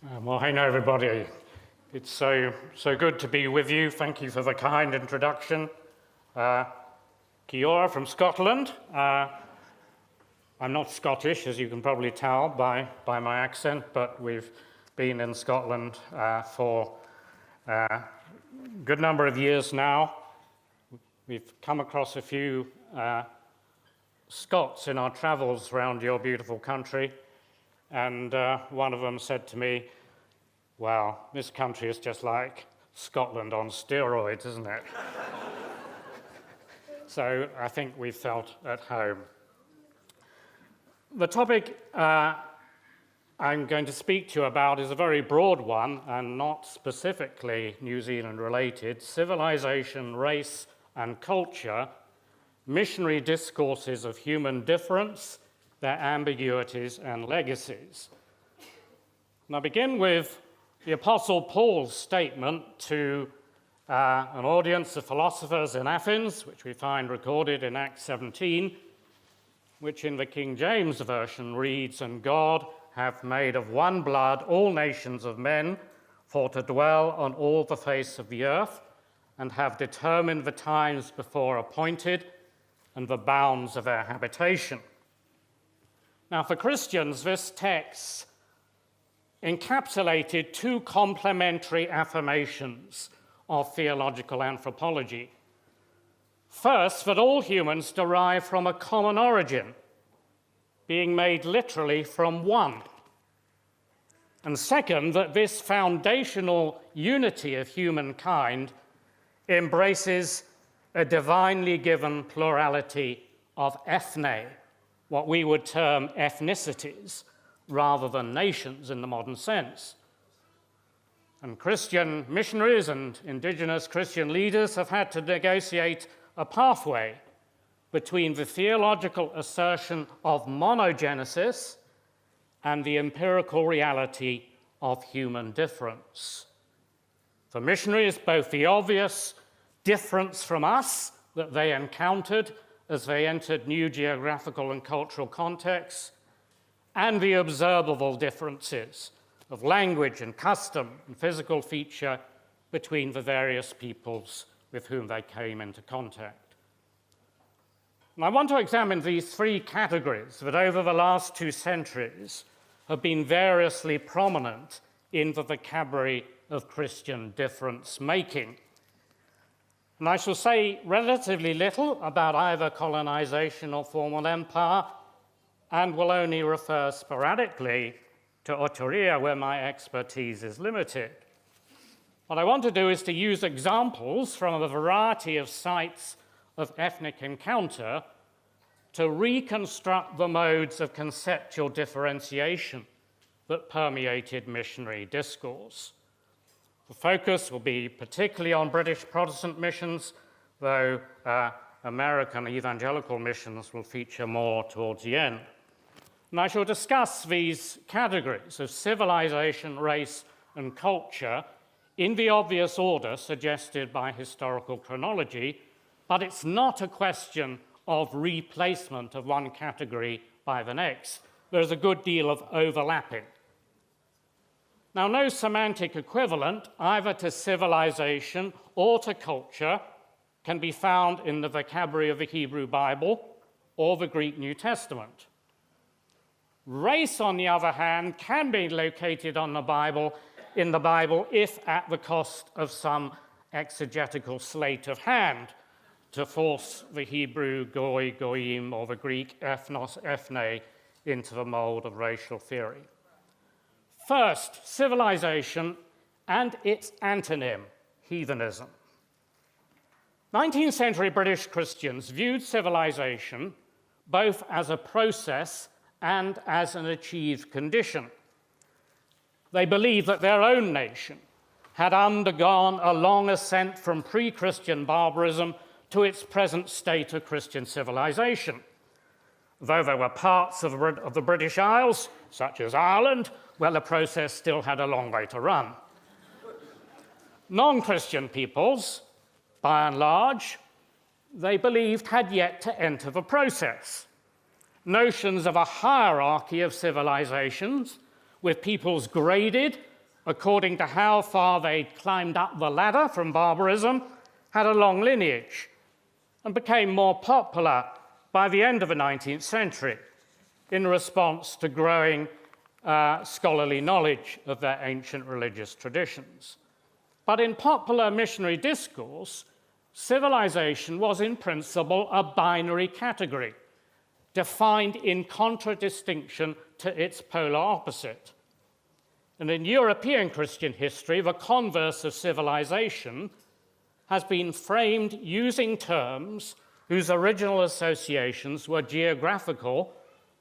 Well, hey, everybody. It's so good to be with you. Thank you for the kind introduction. Kia ora from Scotland. I'm not Scottish, as you can probably tell by my accent, but we've been in Scotland for a good number of years now. We've come across a few Scots in our travels around your beautiful country. And one of them said to me, "Well, this country is just like Scotland on steroids, isn't it?" So I think we felt at home. The topic I'm going to speak to you about is a very broad one and not specifically New Zealand related: civilization, race and culture, missionary discourses of human difference, their ambiguities and legacies. And I begin with the Apostle Paul's statement to an audience of philosophers in Athens, which we find recorded in Acts 17, which in the King James Version reads, "And God hath made of one blood all nations of men for to dwell on all the face of the earth, and have determined the times before appointed and the bounds of their habitation." Now, for Christians, this text encapsulated two complementary affirmations of theological anthropology. First, that all humans derive from a common origin, being made literally from one. And second, that this foundational unity of humankind embraces a divinely given plurality of ethne, what we would term ethnicities, rather than nations in the modern sense. And Christian missionaries and indigenous Christian leaders have had to negotiate a pathway between the theological assertion of monogenesis and the empirical reality of human difference. For missionaries, both the obvious difference from us that they encountered as they entered new geographical and cultural contexts, and the observable differences of language and custom and physical feature between the various peoples with whom they came into contact. And I want to examine these three categories that over the last 2 centuries have been variously prominent in the vocabulary of Christian difference-making. And I shall say relatively little about either colonization or formal empire, and will only refer sporadically to Otoria, where my expertise is limited. What I want to do is to use examples from a variety of sites of ethnic encounter to reconstruct the modes of conceptual differentiation that permeated missionary discourse. The focus will be particularly on British Protestant missions, though American evangelical missions will feature more towards the end. And I shall discuss these categories of civilization, race, and culture in the obvious order suggested by historical chronology, but it's not a question of replacement of one category by the next. There's a good deal of overlapping. Now, no semantic equivalent, either to civilization or to culture, can be found in the vocabulary of the Hebrew Bible or the Greek New Testament. Race, on the other hand, can be located in the Bible if at the cost of some exegetical sleight of hand to force the Hebrew goy, goyim, or the Greek ethnos, ethne into the mold of racial theory. First, civilization and its antonym, heathenism. 19th century British Christians viewed civilization both as a process and as an achieved condition. They believed that their own nation had undergone a long ascent from pre-Christian barbarism to its present state of Christian civilization. Though there were parts of the British Isles, such as Ireland, where the process still had a long way to run. Non-Christian peoples, by and large, they believed had yet to enter the process. Notions of a hierarchy of civilizations with peoples graded according to how far they'd climbed up the ladder from barbarism, had a long lineage and became more popular by the end of the 19th century in response to growing scholarly knowledge of their ancient religious traditions. But in popular missionary discourse, civilization was in principle a binary category, defined in contradistinction to its polar opposite. And in European Christian history, the converse of civilization has been framed using terms whose original associations were geographical,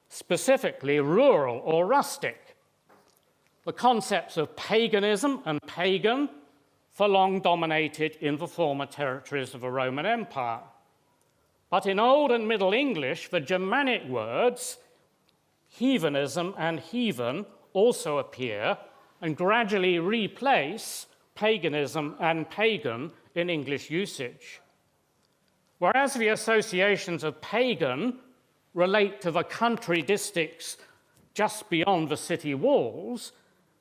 specifically rural or rustic. The concepts of paganism and pagan for long dominated in the former territories of the Roman Empire. But in Old and Middle English, the Germanic words heathenism and heathen also appear and gradually replace paganism and pagan in English usage. Whereas the associations of pagan relate to the country districts just beyond the city walls,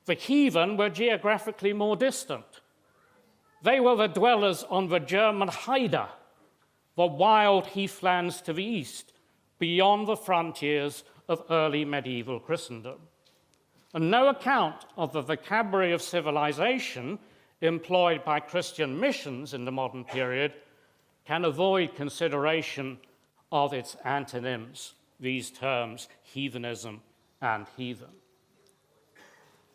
the heathen were geographically more distant. They were the dwellers on the German Heide, the wild heathlands to the east, beyond the frontiers of early medieval Christendom. And no account of the vocabulary of civilization employed by Christian missions in the modern period can avoid consideration of its antonyms, these terms, heathenism and heathen.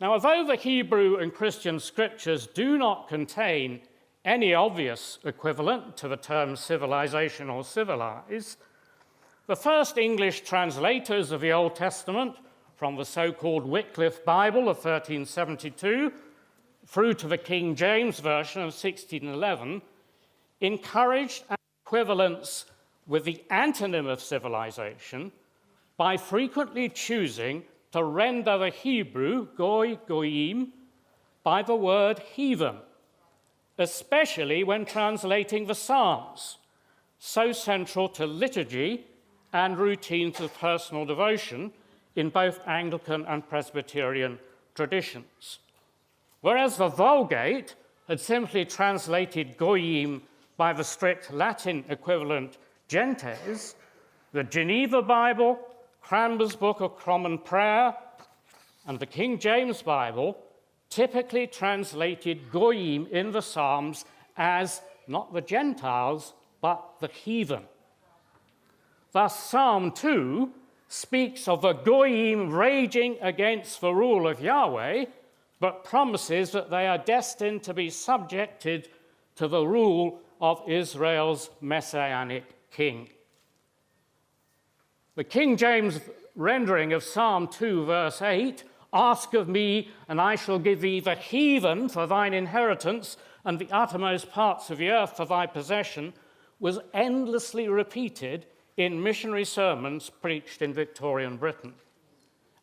Now, although the Hebrew and Christian scriptures do not contain any obvious equivalent to the terms civilization or civilize, the first English translators of the Old Testament, from the so-called Wycliffe Bible of 1372 through to the King James Version of 1611, encouraged an equivalence with the antonym of civilization by frequently choosing to render the Hebrew, goy, goyim, by the word heathen, especially when translating the Psalms, so central to liturgy and routines of personal devotion in both Anglican and Presbyterian traditions. Whereas the Vulgate had simply translated goyim by the strict Latin equivalent gentes, the Geneva Bible, Cranmer's Book of Common Prayer, and the King James Bible typically translated goyim in the Psalms as not the Gentiles, but the heathen. Thus, Psalm 2 speaks of the goyim raging against the rule of Yahweh, but promises that they are destined to be subjected to the rule of Israel's messianic king. The King James rendering of Psalm 2, verse 8, "Ask of me, and I shall give thee the heathen for thine inheritance, and the uttermost parts of the earth for thy possession," was endlessly repeated in missionary sermons preached in Victorian Britain.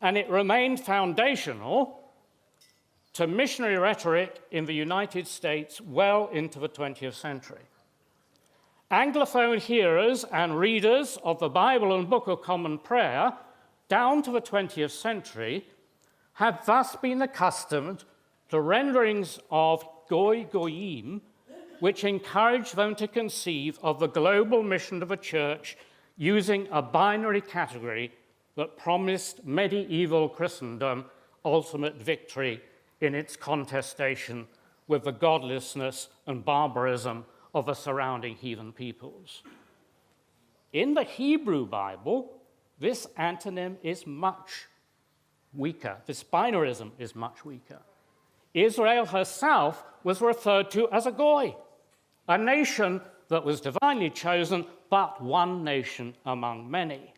And it remained foundational to missionary rhetoric in the United States well into the 20th century. Anglophone hearers and readers of the Bible and Book of Common Prayer down to the 20th century have thus been accustomed to renderings of goy goyim, which encourage them to conceive of the global mission of a church using a binary category that promised medieval Christendom ultimate victory in its contestation with the godlessness and barbarism of the surrounding heathen peoples. In the Hebrew Bible, this antonym is much weaker. This binarism is much weaker. Israel herself was referred to as a goy, a nation that was divinely chosen, but one nation among many.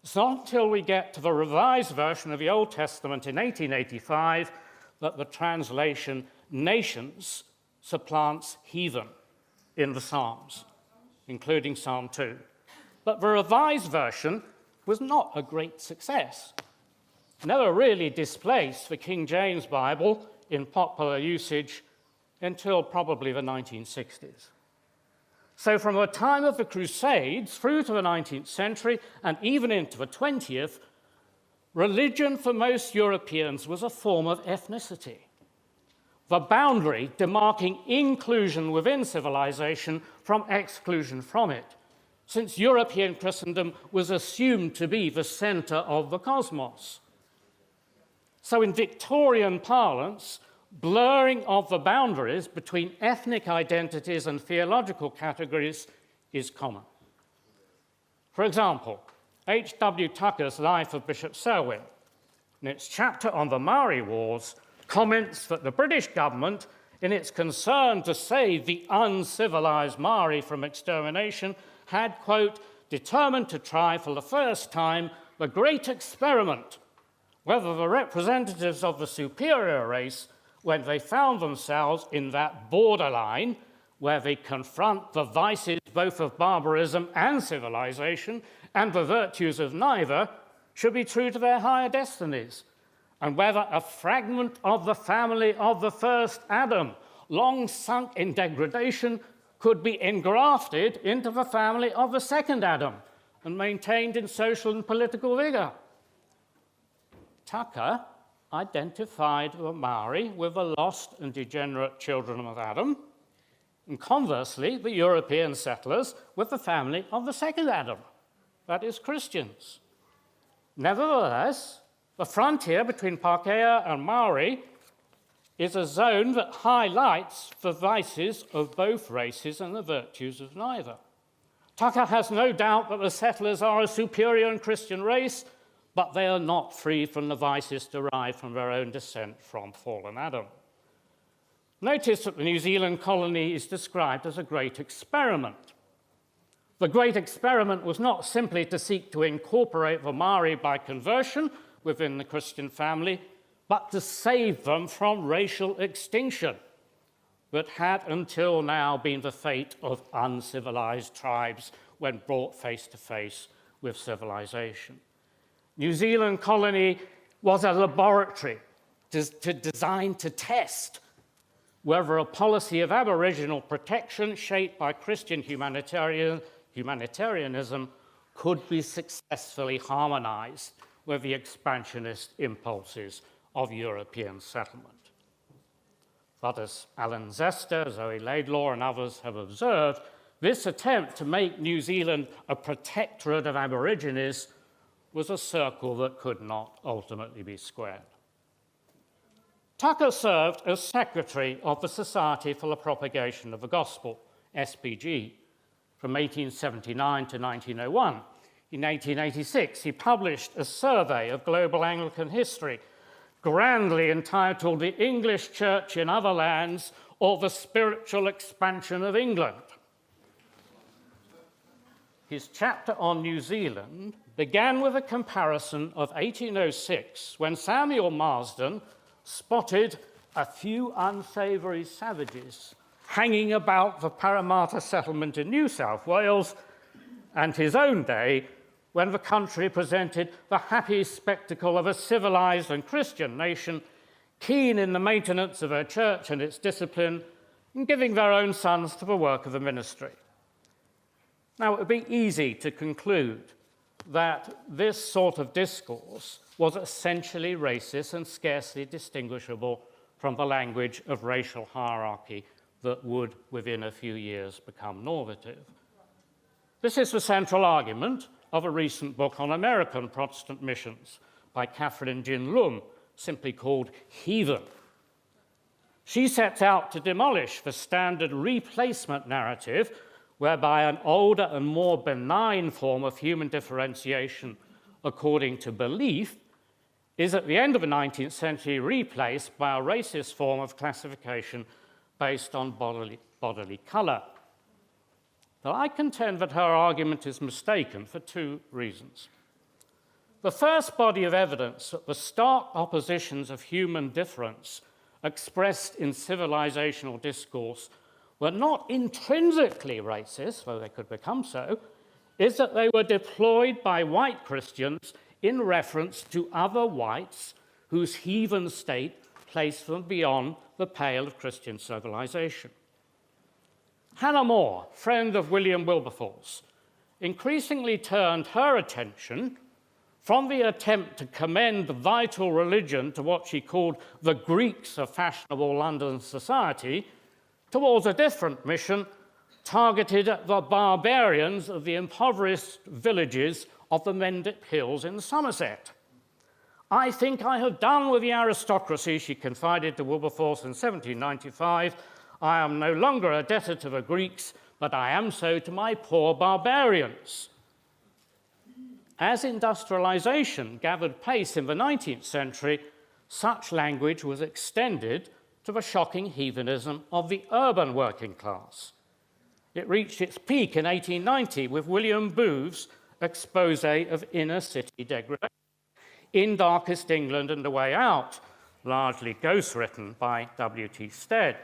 It's not until we get to the Revised Version of the Old Testament in 1885 that the translation nations supplants heathen in the Psalms, including Psalm 2. But the Revised Version was not a great success. Never really displaced the King James Bible in popular usage until probably the 1960s. So from the time of the Crusades through to the 19th century and even into the 20th, Religion for most Europeans was a form of ethnicity, the boundary demarking inclusion within civilization from exclusion from it, since European Christendom was assumed to be the center of the cosmos. So in Victorian parlance, blurring of the boundaries between ethnic identities and theological categories is common. For example, H.W. Tucker's Life of Bishop Selwyn, in its chapter on the Maori Wars, comments that the British government, in its concern to save the uncivilized Maori from extermination, had, quote, determined to try for the first time the great experiment whether the representatives of the superior race, when they found themselves in that borderline where they confront the vices both of barbarism and civilization and the virtues of neither, should be true to their higher destinies, and whether a fragment of the family of the first Adam, long sunk in degradation, could be engrafted into the family of the second Adam and maintained in social and political vigor. Tucker identified the Maori with the lost and degenerate children of Adam, and conversely, the European settlers with the family of the second Adam, that is, Christians. Nevertheless, the frontier between Pākehā and Maori is a zone that highlights the vices of both races and the virtues of neither. Tucker has no doubt that the settlers are a superior and Christian race, but they are not free from the vices derived from their own descent from fallen Adam. Notice that the New Zealand colony is described as a great experiment. The great experiment was not simply to seek to incorporate the Maori by conversion within the Christian family, but to save them from racial extinction that had until now been the fate of uncivilized tribes when brought face to face with civilization. New Zealand colony was a laboratory designed to test whether a policy of Aboriginal protection shaped by Christian humanitarianism could be successfully harmonized with the expansionist impulses of European settlement. But as Alan Zester, Zoe Laidlaw, and others have observed, this attempt to make New Zealand a protectorate of Aborigines was a circle that could not ultimately be squared. Tucker served as secretary of the Society for the Propagation of the Gospel, SPG, from 1879 to 1901. In 1886, he published a survey of global Anglican history, grandly entitled The English Church in Other Lands or the Spiritual Expansion of England. His chapter on New Zealand began with a comparison of 1806, when Samuel Marsden spotted a few unsavoury savages hanging about the Parramatta settlement in New South Wales, and his own day, when the country presented the happy spectacle of a civilized and Christian nation, keen in the maintenance of her church and its discipline, and giving their own sons to the work of the ministry. Now, it would be easy to conclude that this sort of discourse was essentially racist and scarcely distinguishable from the language of racial hierarchy that would, within a few years, become normative. This is the central argument of a recent book on American Protestant missions by Catherine Jin Lum, simply called Heathen. She sets out to demolish the standard replacement narrative whereby an older and more benign form of human differentiation, according to belief, is at the end of the 19th century replaced by a racist form of classification based on bodily colour. But I contend that her argument is mistaken for two reasons. The first body of evidence that the stark oppositions of human difference expressed in civilizational discourse were not intrinsically racist, though they could become so, is that they were deployed by white Christians in reference to other whites whose heathen state placed them beyond the pale of Christian civilization. Hannah More, friend of William Wilberforce, increasingly turned her attention from the attempt to commend the vital religion to what she called the Greeks of fashionable London society, towards a different mission targeted at the barbarians of the impoverished villages of the Mendip Hills in Somerset. "I think I have done with the aristocracy," she confided to Wilberforce in 1795. "I am no longer a debtor to the Greeks, but I am so to my poor barbarians." As industrialization gathered pace in the 19th century, such language was extended to the shocking heathenism of the urban working class. It reached its peak in 1890 with William Booth's expose of inner city degradation, In Darkest England and the Way Out, largely ghostwritten by W.T. Stead.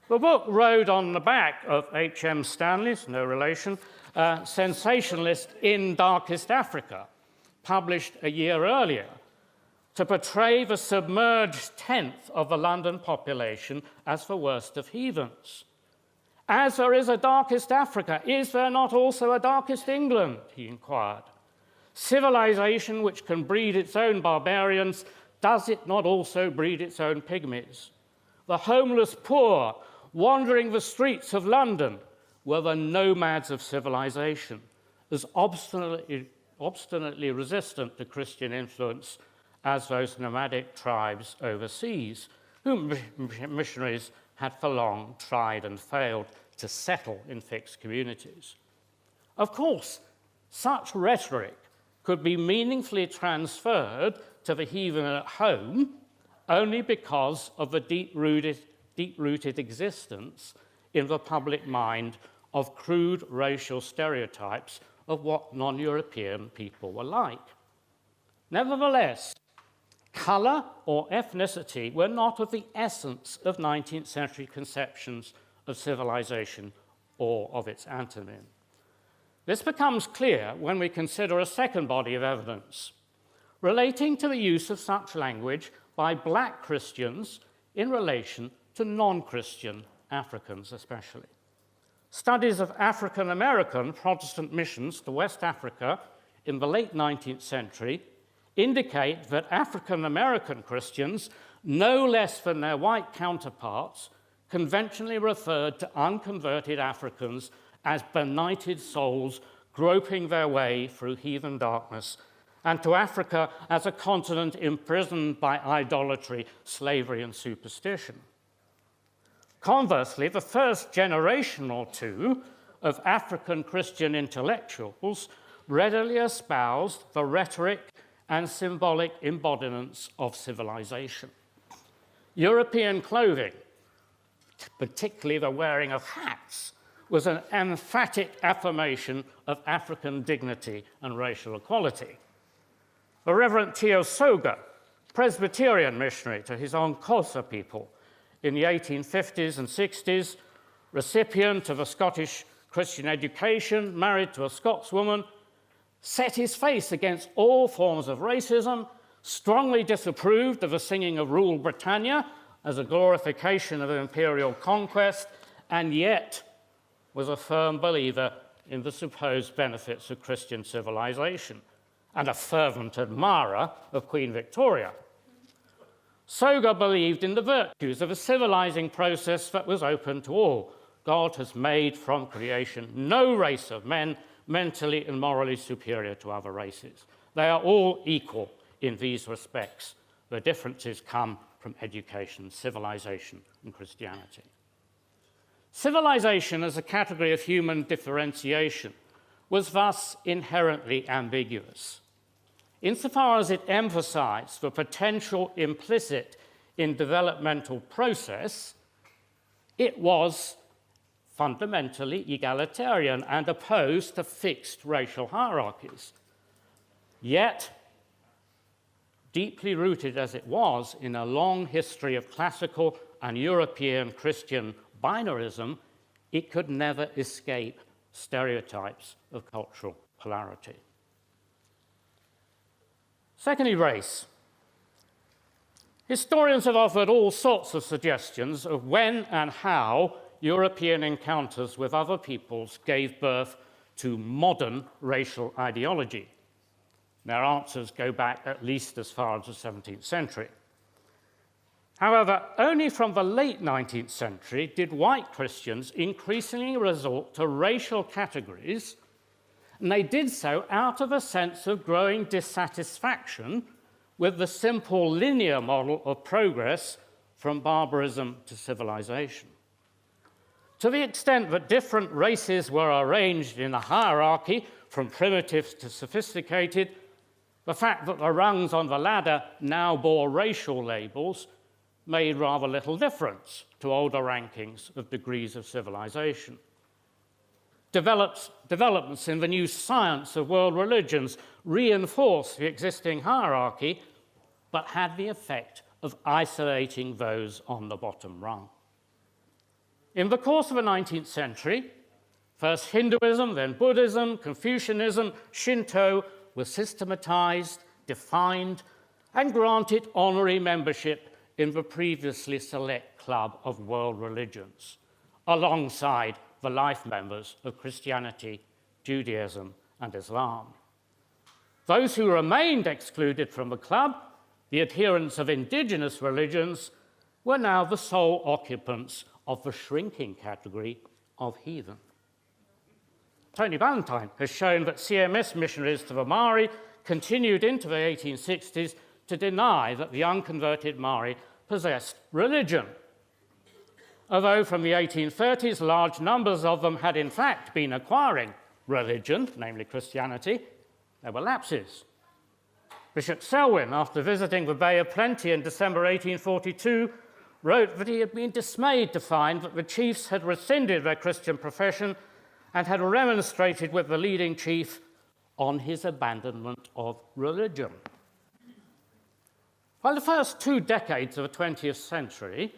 The book rode on the back of H.M. Stanley's, no relation, sensationalist In Darkest Africa, published a year earlier, to portray the submerged tenth of the London population as the worst of heathens. "As there is a darkest Africa, is there not also a darkest England?" he inquired. "Civilization which can breed its own barbarians, does it not also breed its own pygmies? The homeless poor wandering the streets of London were the nomads of civilization, as obstinately resistant to Christian influence as those nomadic tribes overseas, whom missionaries had for long tried and failed to settle in fixed communities." Of course, such rhetoric could be meaningfully transferred to the heathen at home only because of the deep-rooted existence in the public mind of crude racial stereotypes of what non-European people were like. Nevertheless, color or ethnicity were not of the essence of 19th century conceptions of civilization or of its antonym. This becomes clear when we consider a second body of evidence relating to the use of such language by black Christians in relation to non-Christian Africans especially. Studies of African-American Protestant missions to West Africa in the late 19th century indicate that African-American Christians, no less than their white counterparts, conventionally referred to unconverted Africans as benighted souls groping their way through heathen darkness, and to Africa as a continent imprisoned by idolatry, slavery, and superstition. Conversely, the first generation or two of African Christian intellectuals readily espoused the rhetoric and symbolic embodiments of civilization. European clothing, particularly the wearing of hats, was an emphatic affirmation of African dignity and racial equality. The Reverend Theo Soga, Presbyterian missionary to his own Xhosa people in the 1850s and 60s, recipient of a Scottish Christian education, married to a Scotswoman, set his face against all forms of racism, strongly disapproved of the singing of Rule Britannia as a glorification of imperial conquest, and yet was a firm believer in the supposed benefits of Christian civilization and a fervent admirer of Queen Victoria. Soga believed in the virtues of a civilizing process that was open to all. God has made from creation no race of men mentally and morally superior to other races. They are all equal in these respects. The differences come from education, civilization, and Christianity. Civilization as a category of human differentiation was thus inherently ambiguous. Insofar as it emphasized the potential implicit in developmental process, it was fundamentally egalitarian and opposed to fixed racial hierarchies. Yet, deeply rooted as it was in a long history of classical and European Christian binarism, it could never escape stereotypes of cultural polarity. Secondly, race. Historians have offered all sorts of suggestions of when and how European encounters with other peoples gave birth to modern racial ideology. Their answers go back at least as far as the 17th century. However, only from the late 19th century did white Christians increasingly resort to racial categories, and they did so out of a sense of growing dissatisfaction with the simple linear model of progress from barbarism to civilization. To the extent that different races were arranged in a hierarchy from primitive to sophisticated, the fact that the rungs on the ladder now bore racial labels made rather little difference to older rankings of degrees of civilization. Developments in the new science of world religions reinforced the existing hierarchy, but had the effect of isolating those on the bottom rung. In the course of the 19th century, first Hinduism, then Buddhism, Confucianism, Shinto were systematized, defined, and granted honorary membership in the previously select club of world religions, alongside the life members of Christianity, Judaism, and Islam. Those who remained excluded from the club, the adherents of indigenous religions, were now the sole occupants of the shrinking category of heathen. Tony Valentine has shown that CMS missionaries to the Maori continued into the 1860s to deny that the unconverted Maori possessed religion. Although from the 1830s, large numbers of them had in fact been acquiring religion, namely Christianity, there were lapses. Bishop Selwyn, after visiting the Bay of Plenty in December 1842, wrote that he had been dismayed to find that the chiefs had rescinded their Christian profession and had remonstrated with the leading chief on his abandonment of religion. By the first 2 decades of the 20th century,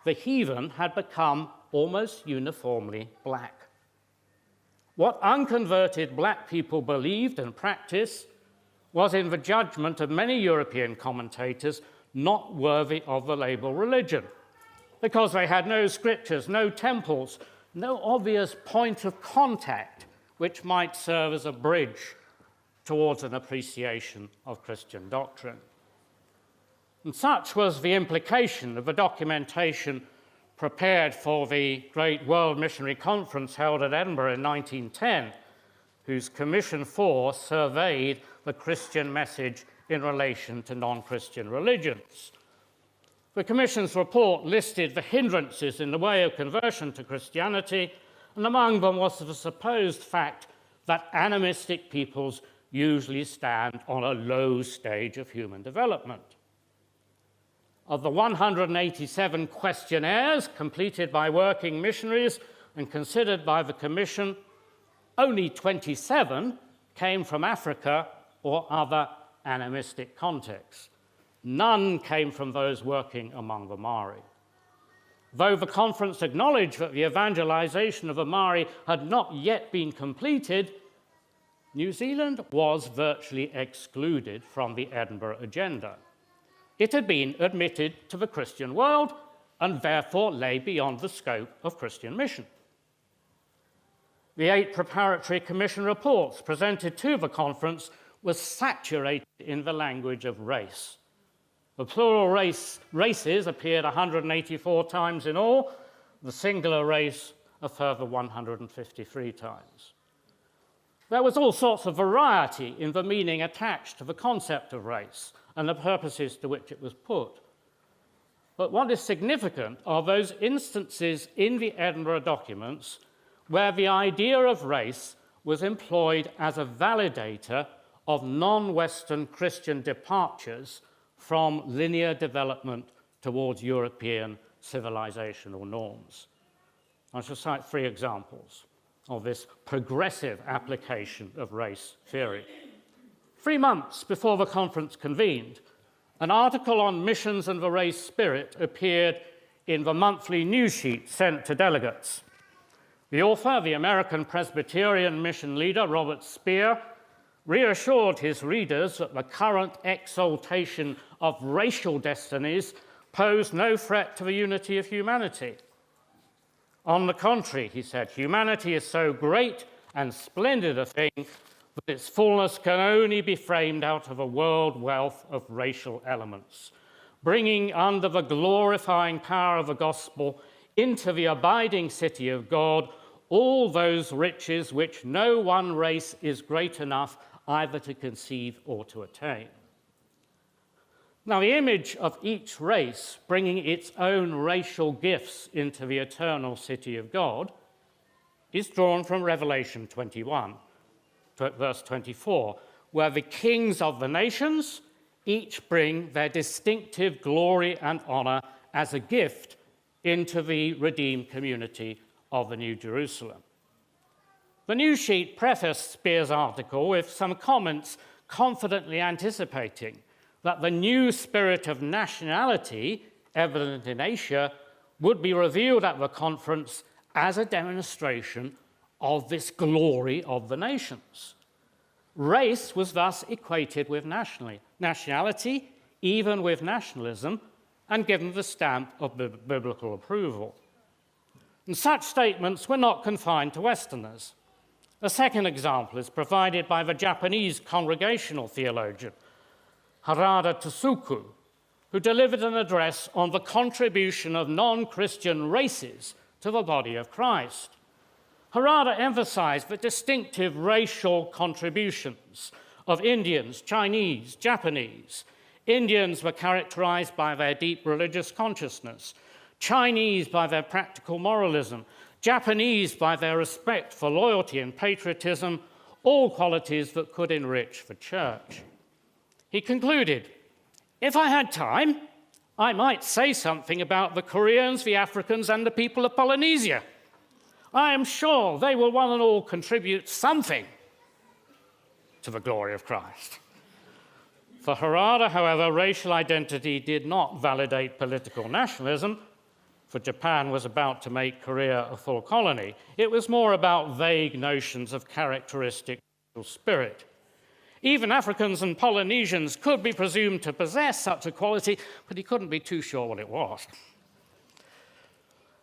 the heathen had become almost uniformly black. What unconverted black people believed and practiced was, in the judgment of many European commentators, not worthy of the label religion, because they had no scriptures, no temples, no obvious point of contact which might serve as a bridge towards an appreciation of Christian doctrine. And such was the implication of the documentation prepared for the Great World Missionary Conference held at Edinburgh in 1910, whose Commission 4 surveyed the Christian message in relation to non-Christian religions. The Commission's report listed the hindrances in the way of conversion to Christianity, and among them was the supposed fact that animistic peoples usually stand on a low stage of human development. Of the 187 questionnaires completed by working missionaries and considered by the Commission, only 27 came from Africa or other animistic contexts. None came from those working among the Maori. Though the conference acknowledged that the evangelization of the Maori had not yet been completed, New Zealand was virtually excluded from the Edinburgh agenda. It had been admitted to the Christian world and therefore lay beyond the scope of Christian mission. The 8 preparatory commission reports presented to the conference were saturated in the language of race. The plural races appeared 184 times in all, the singular race a further 153 times. There was all sorts of variety in the meaning attached to the concept of race and the purposes to which it was put. But what is significant are those instances in the Edinburgh documents where the idea of race was employed as a validator of non-Western Christian departures from linear development towards European civilizational norms. I shall cite 3 examples of this progressive application of race theory. 3 months before the conference convened, an article on missions and the race spirit appeared in the monthly news sheet sent to delegates. The author, the American Presbyterian mission leader, Robert Speer, reassured his readers that the current exaltation of racial destinies posed no threat to the unity of humanity. On the contrary, he said, humanity is so great and splendid a thing that its fullness can only be framed out of a world wealth of racial elements, bringing under the glorifying power of the gospel into the abiding city of God all those riches which no one race is great enough either to conceive or to attain. Now, the image of each race bringing its own racial gifts into the eternal city of God is drawn from Revelation 21, verse 24, where the kings of the nations each bring their distinctive glory and honor as a gift into the redeemed community of the New Jerusalem. The news sheet prefaced Spear's article with some comments confidently anticipating that the new spirit of nationality evident in Asia would be revealed at the conference as a demonstration of this glory of the nations. Race was thus equated with nationality, even with nationalism, and given the stamp of biblical approval. And such statements were not confined to Westerners. A second example is provided by the Japanese congregational theologian, Harada Tsuku, who delivered an address on the contribution of non-Christian races to the body of Christ. Harada emphasized the distinctive racial contributions of Indians, Chinese, Japanese. Indians were characterized by their deep religious consciousness, Chinese by their practical moralism, Japanese by their respect for loyalty and patriotism, all qualities that could enrich the church. He concluded, "If I had time, I might say something about the Koreans, the Africans, and the people of Polynesia. I am sure they will one and all contribute something to the glory of Christ." For Harada, however, racial identity did not validate political nationalism, for Japan was about to make Korea a full colony. It was more about vague notions of characteristic spirit. Even Africans and Polynesians could be presumed to possess such a quality, but he couldn't be too sure what it was.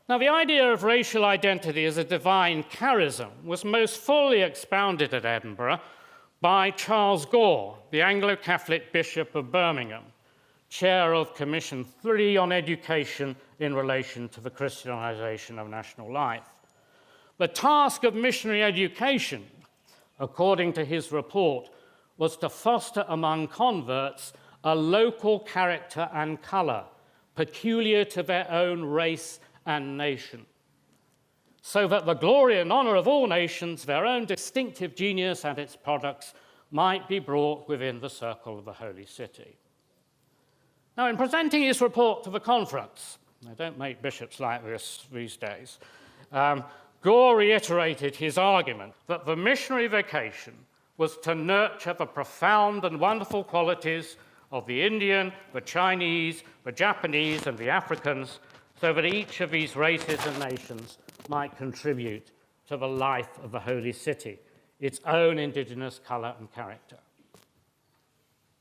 Now, the idea of racial identity as a divine charism was most fully expounded at Edinburgh by Charles Gore, the Anglo-Catholic Bishop of Birmingham, chair of Commission 3 on Education in relation to the Christianization of national life. The task of missionary education, according to his report, was to foster among converts a local character and color peculiar to their own race and nation, so that the glory and honor of all nations, their own distinctive genius and its products, might be brought within the circle of the holy city. Now, in presenting his report to the conference, they don't make bishops like this these days, Gore reiterated his argument that the missionary vocation was to nurture the profound and wonderful qualities of the Indian, the Chinese, the Japanese, and the Africans, so that each of these races and nations might contribute to the life of the holy city, its own indigenous color and character.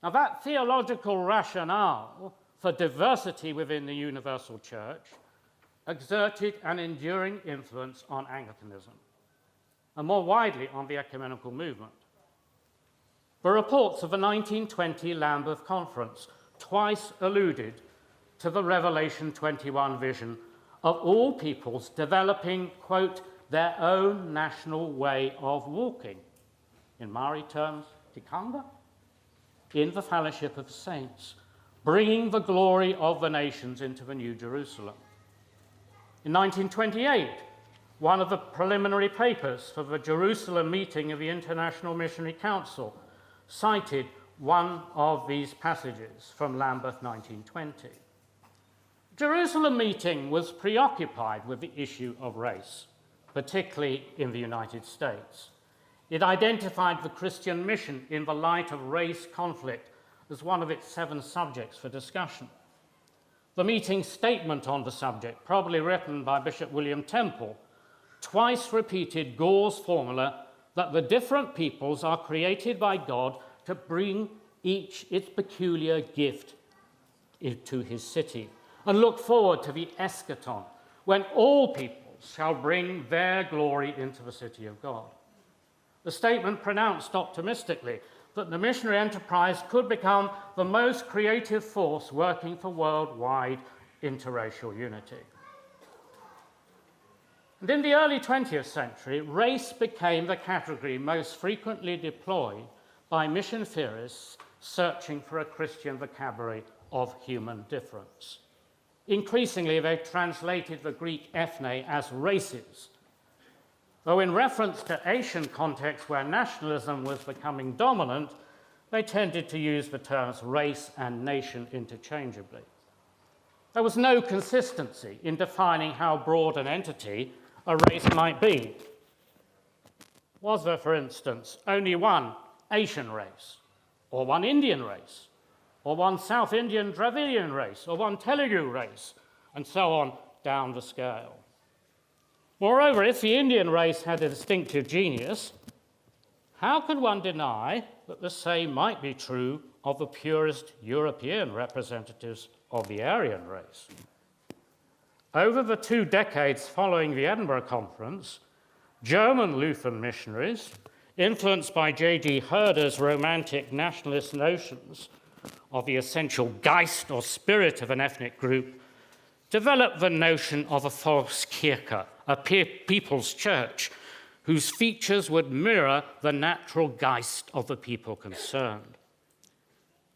Now, that theological rationale for diversity within the universal church exerted an enduring influence on Anglicanism, and more widely on the ecumenical movement. The reports of the 1920 Lambeth Conference twice alluded to the Revelation 21 vision of all peoples developing, quote, their own national way of walking. In Maori terms, tikanga, in the fellowship of saints, bringing the glory of the nations into the New Jerusalem. In 1928, one of the preliminary papers for the Jerusalem meeting of the International Missionary Council cited one of these passages from Lambeth 1920. Jerusalem meeting was preoccupied with the issue of race, particularly in the United States. It identified the Christian mission in the light of race conflict as one of its 7 subjects for discussion. The meeting statement on the subject, probably written by Bishop William Temple, twice repeated Gore's formula that the different peoples are created by God to bring each its peculiar gift to his city, and look forward to the eschaton, when all peoples shall bring their glory into the city of God. The statement pronounced optimistically that the missionary enterprise could become the most creative force working for worldwide interracial unity. And in the early 20th century, race became the category most frequently deployed by mission theorists searching for a Christian vocabulary of human difference. Increasingly, they translated the Greek ethne as races, though in reference to Asian contexts where nationalism was becoming dominant, they tended to use the terms race and nation interchangeably. There was no consistency in defining how broad an entity a race might be. Was there, for instance, only one Asian race, or one Indian race, or one South Indian Dravidian race, or one Telugu race, and so on down the scale? Moreover, if the Indian race had a distinctive genius, how could one deny that the same might be true of the purest European representatives of the Aryan race? Over the 2 decades following the Edinburgh Conference, German Lutheran missionaries, influenced by J.G. Herder's romantic nationalist notions of the essential Geist or spirit of an ethnic group, developed the notion of a Volkskirche, a people's church, whose features would mirror the natural Geist of the people concerned.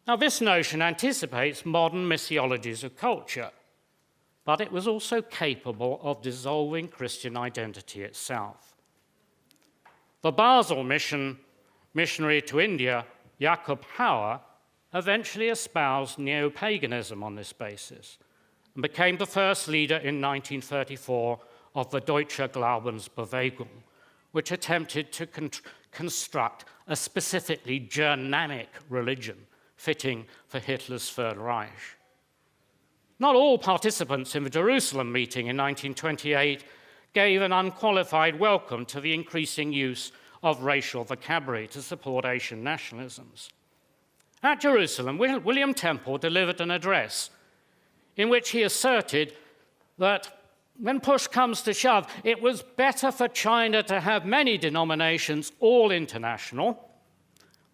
Now, this notion anticipates modern missiologies of culture, but it was also capable of dissolving Christian identity itself. The Basel missionary to India, Jakob Hauer, eventually espoused neo-paganism on this basis and became the first leader in 1934 of the Deutsche Glaubensbewegung, which attempted to construct a specifically Germanic religion fitting for Hitler's Third Reich. Not all participants in the Jerusalem meeting in 1928 gave an unqualified welcome to the increasing use of racial vocabulary to support Asian nationalisms. At Jerusalem, William Temple delivered an address in which he asserted that when push comes to shove, it was better for China to have many denominations, all international,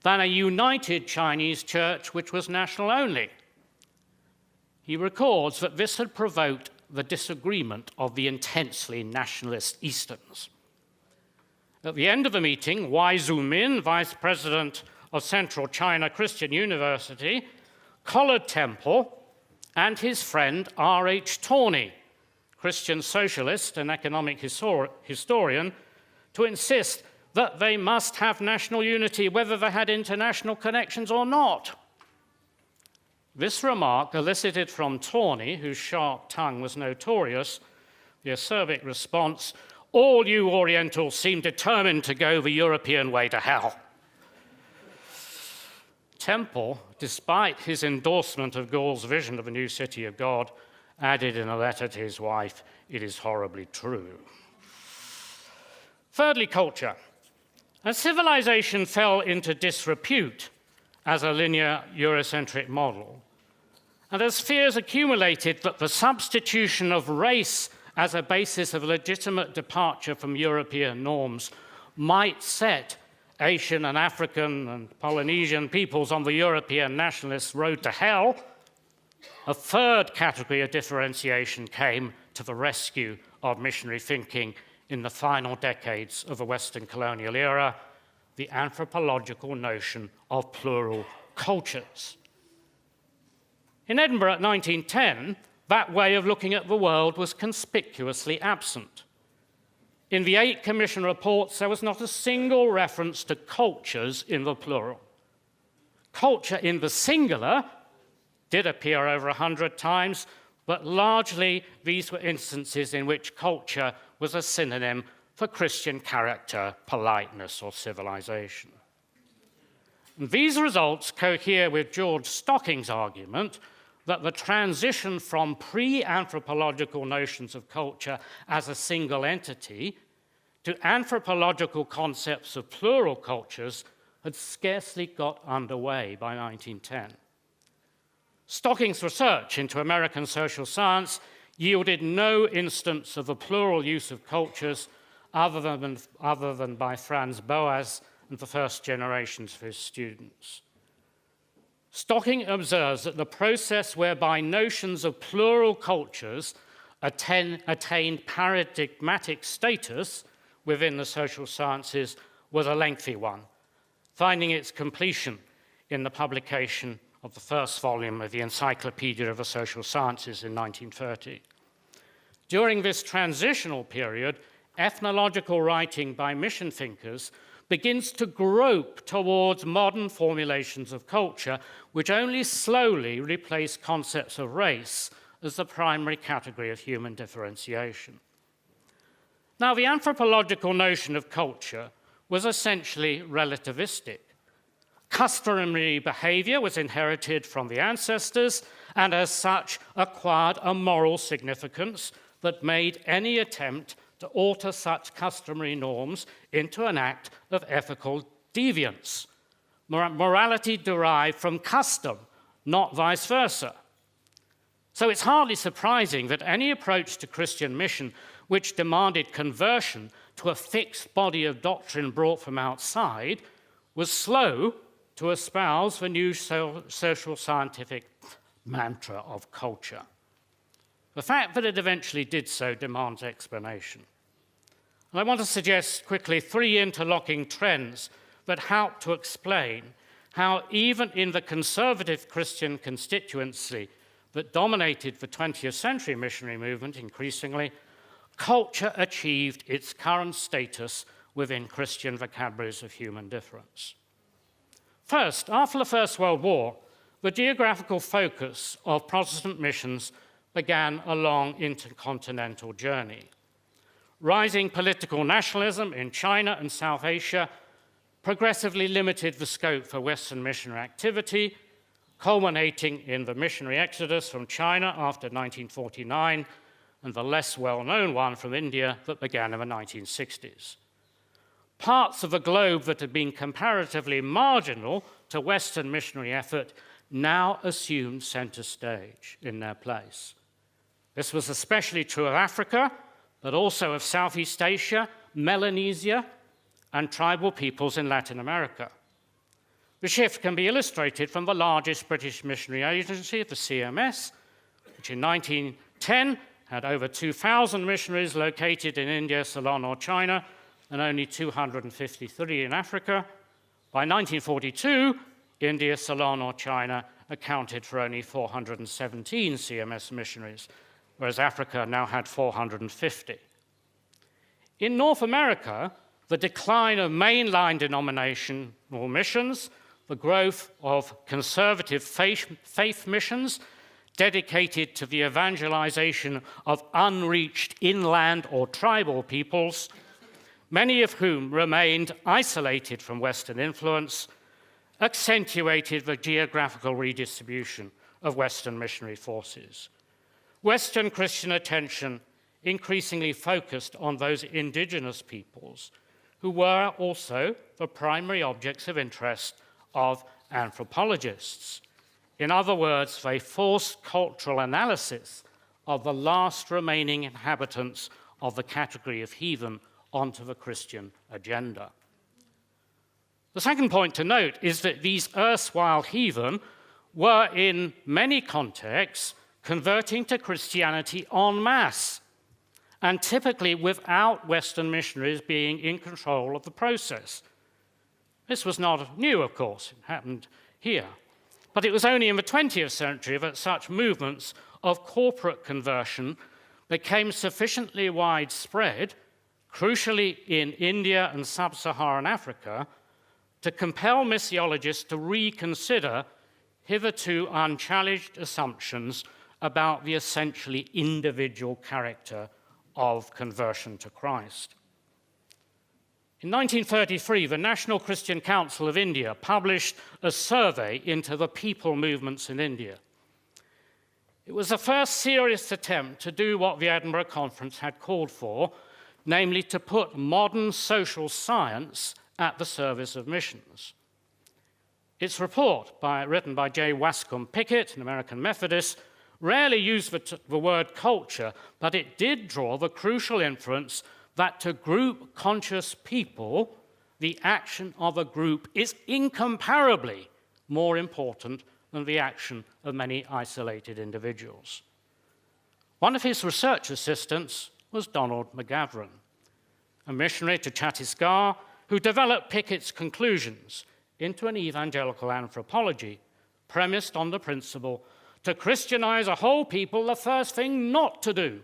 than a united Chinese church which was national only. He records that this had provoked the disagreement of the intensely nationalist Easterns. At the end of the meeting, Wai Zumin, vice president of Central China Christian University, collared Temple and his friend R.H. Tawney, Christian socialist and economic historian, to insist that they must have national unity whether they had international connections or not. This remark elicited from Tawney, whose sharp tongue was notorious, the acerbic response, "All you Orientals seem determined to go the European way to hell." Temple, despite his endorsement of Gaull's vision of a new city of God, added in a letter to his wife, "It is horribly true." Thirdly, culture. As civilization fell into disrepute as a linear Eurocentric model, and as fears accumulated that the substitution of race as a basis of legitimate departure from European norms might set Asian and African and Polynesian peoples on the European nationalist road to hell, a third category of differentiation came to the rescue of missionary thinking in the final decades of the Western colonial era, the anthropological notion of plural cultures. In Edinburgh at 1910, that way of looking at the world was conspicuously absent. In the 8 Commission reports, there was not a single reference to cultures in the plural. Culture in the singular did appear over 100 times, but largely these were instances in which culture was a synonym for Christian character, politeness, or civilization. And these results cohere with George Stocking's argument that the transition from pre-anthropological notions of culture as a single entity to anthropological concepts of plural cultures had scarcely got underway by 1910. Stocking's research into American social science yielded no instance of the plural use of cultures other than by Franz Boas and the first generations of his students. Stocking observes that the process whereby notions of plural cultures attained paradigmatic status within the social sciences was a lengthy one, finding its completion in the publication of the first volume of the Encyclopedia of the Social Sciences in 1930. During this transitional period, ethnological writing by mission thinkers begins to grope towards modern formulations of culture, which only slowly replace concepts of race as the primary category of human differentiation. Now, the anthropological notion of culture was essentially relativistic. Customary behavior was inherited from the ancestors and as such acquired a moral significance that made any attempt to alter such customary norms into an act of ethical deviance. Morality derived from custom, not vice versa. So it's hardly surprising that any approach to Christian mission which demanded conversion to a fixed body of doctrine brought from outside was slow to espouse the new social scientific mantra of culture. The fact that it eventually did so demands explanation. And I want to suggest quickly 3 interlocking trends that help to explain how even in the conservative Christian constituency that dominated the 20th century missionary movement increasingly, culture achieved its current status within Christian vocabularies of human difference. First, after the First World War, the geographical focus of Protestant missions began a long intercontinental journey. Rising political nationalism in China and South Asia progressively limited the scope for Western missionary activity, culminating in the missionary exodus from China after 1949 and the less well-known one from India that began in the 1960s. Parts of the globe that had been comparatively marginal to Western missionary effort now assumed center stage in their place. This was especially true of Africa, but also of Southeast Asia, Melanesia, and tribal peoples in Latin America. The shift can be illustrated from the largest British missionary agency, the CMS, which in 1910 had over 2,000 missionaries located in India, Ceylon, or China, and only 253 in Africa. By 1942, India, Ceylon, or China accounted for only 417 CMS missionaries, whereas Africa now had 450. In North America, the decline of mainline denominational missions, the growth of conservative faith missions dedicated to the evangelization of unreached inland or tribal peoples, many of whom remained isolated from Western influence, accentuated the geographical redistribution of Western missionary forces. Western Christian attention increasingly focused on those indigenous peoples who were also the primary objects of interest of anthropologists. In other words, they forced cultural analysis of the last remaining inhabitants of the category of heathen onto the Christian agenda. The second point to note is that these erstwhile heathen were, in many contexts, converting to Christianity en masse, and typically without Western missionaries being in control of the process. This was not new, of course, it happened here. But it was only in the 20th century that such movements of corporate conversion became sufficiently widespread, crucially in India and sub-Saharan Africa, to compel missiologists to reconsider hitherto unchallenged assumptions about the essentially individual character of conversion to Christ. In 1933, the National Christian Council of India published a survey into the people movements in India. It was the first serious attempt to do what the Edinburgh Conference had called for, namely to put modern social science at the service of missions. Its report, written by J. Wascombe Pickett, an American Methodist, rarely used the word culture, but it did draw the crucial inference that to group conscious people, the action of a group is incomparably more important than the action of many isolated individuals. One of his research assistants was Donald McGavran, a missionary to Chhattisgarh who developed Pickett's conclusions into an evangelical anthropology premised on the principle to Christianize a whole people, the first thing not to do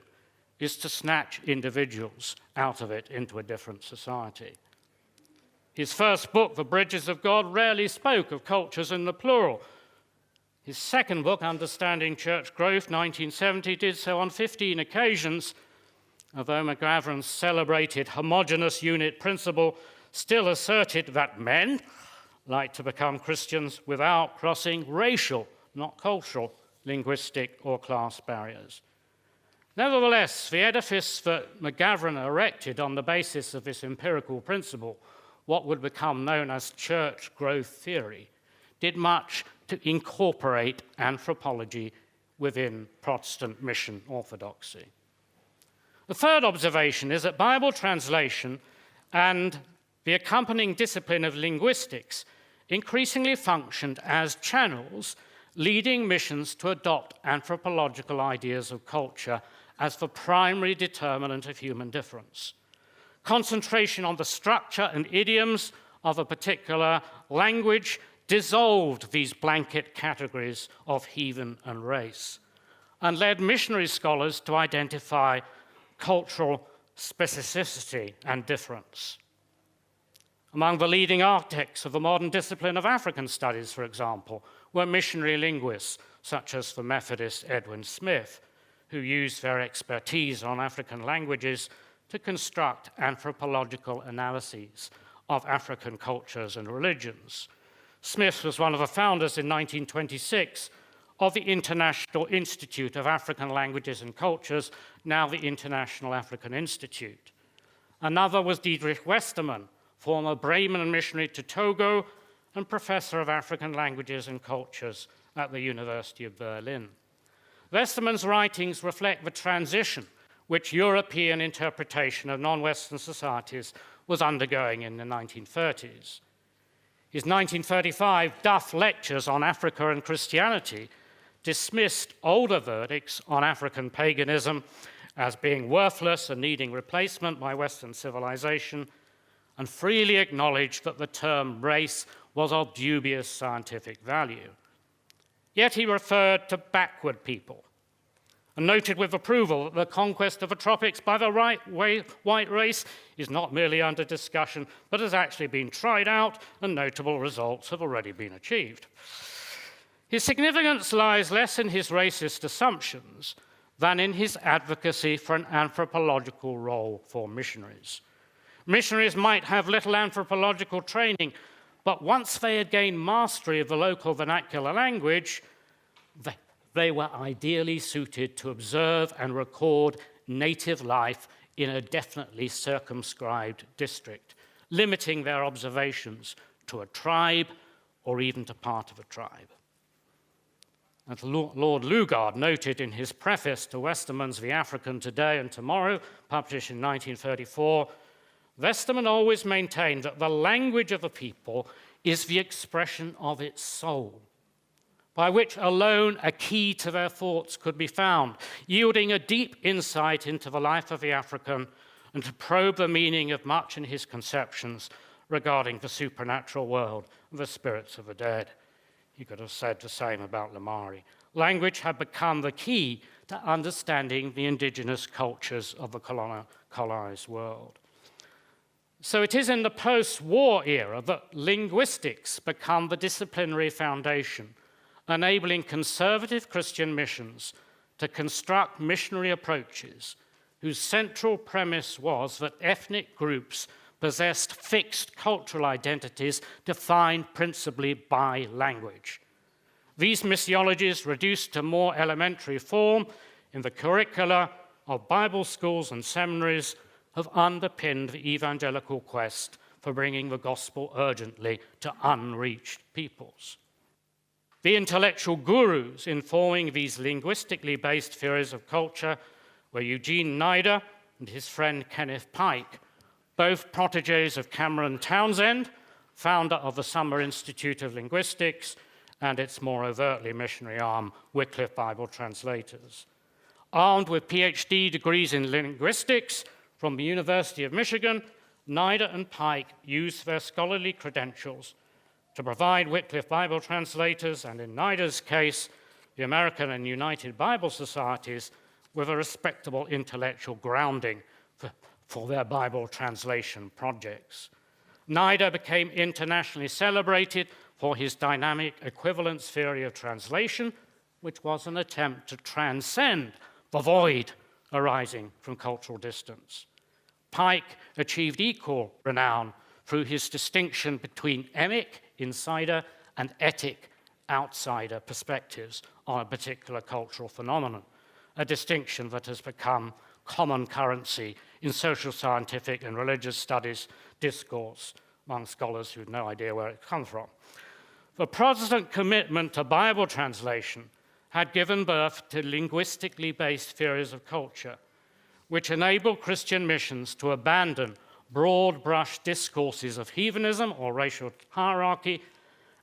is to snatch individuals out of it into a different society. His first book, The Bridges of God, rarely spoke of cultures in the plural. His second book, Understanding Church Growth, 1970, did so on 15 occasions, although McGavran's celebrated homogeneous unit principle still asserted that men like to become Christians without crossing racial, not cultural, linguistic or class barriers. Nevertheless, the edifice that McGavran erected on the basis of this empirical principle, what would become known as church growth theory, did much to incorporate anthropology within Protestant mission orthodoxy. The third observation is that Bible translation and the accompanying discipline of linguistics increasingly functioned as channels leading missions to adopt anthropological ideas of culture as the primary determinant of human difference. Concentration on the structure and idioms of a particular language dissolved these blanket categories of heathen and race and led missionary scholars to identify cultural specificity and difference. Among the leading architects of the modern discipline of African studies, for example, were missionary linguists such as the Methodist Edwin Smith, who used their expertise on African languages to construct anthropological analyses of African cultures and religions. Smith was one of the founders in 1926 of the International Institute of African Languages and Cultures, now the International African Institute. Another was Dietrich Westermann, former Bremen missionary to Togo and professor of African languages and cultures at the University of Berlin. Westermann's writings reflect the transition which European interpretation of non-Western societies was undergoing in the 1930s. His 1935 Duff Lectures on Africa and Christianity dismissed older verdicts on African paganism as being worthless and needing replacement by Western civilization, and freely acknowledged that the term race was of dubious scientific value. Yet he referred to backward people and noted with approval that the conquest of the tropics by the white race is not merely under discussion, but has actually been tried out, and notable results have already been achieved. His significance lies less in his racist assumptions than in his advocacy for an anthropological role for missionaries. Missionaries might have little anthropological training, but once they had gained mastery of the local vernacular language, they were ideally suited to observe and record native life in a definitely circumscribed district, limiting their observations to a tribe or even to part of a tribe. As Lord Lugard noted in his preface to Westermann's The African Today and Tomorrow, published in 1934, Westermann always maintained that the language of a people is the expression of its soul, by which alone a key to their thoughts could be found, yielding a deep insight into the life of the African and to probe the meaning of much in his conceptions regarding the supernatural world and the spirits of the dead. You could have said the same about Lamari. Language had become the key to understanding the indigenous cultures of the colonized world. So it is in the post-war era that linguistics become the disciplinary foundation, enabling conservative Christian missions to construct missionary approaches whose central premise was that ethnic groups possessed fixed cultural identities defined principally by language. These missiologies, reduced to more elementary form in the curricula of Bible schools and seminaries, have underpinned the evangelical quest for bringing the gospel urgently to unreached peoples. The intellectual gurus informing these linguistically based theories of culture were Eugene Nida, and his friend Kenneth Pike, both protégés of Cameron Townsend, founder of the Summer Institute of Linguistics, and its more overtly missionary arm, Wycliffe Bible Translators. Armed with PhD degrees in linguistics from the University of Michigan, Nida and Pike used their scholarly credentials to provide Wycliffe Bible Translators, and in Nida's case, the American and United Bible Societies, with a respectable intellectual grounding for their Bible translation projects. Nida became internationally celebrated for his dynamic equivalence theory of translation, which was an attempt to transcend the void arising from cultural distance. Pike achieved equal renown through his distinction between emic, insider, and etic, outsider perspectives on a particular cultural phenomenon, a distinction that has become common currency in social, scientific, and religious studies discourse among scholars who have no idea where it comes from. The Protestant commitment to Bible translation had given birth to linguistically based theories of culture, which enabled Christian missions to abandon broad-brush discourses of heathenism or racial hierarchy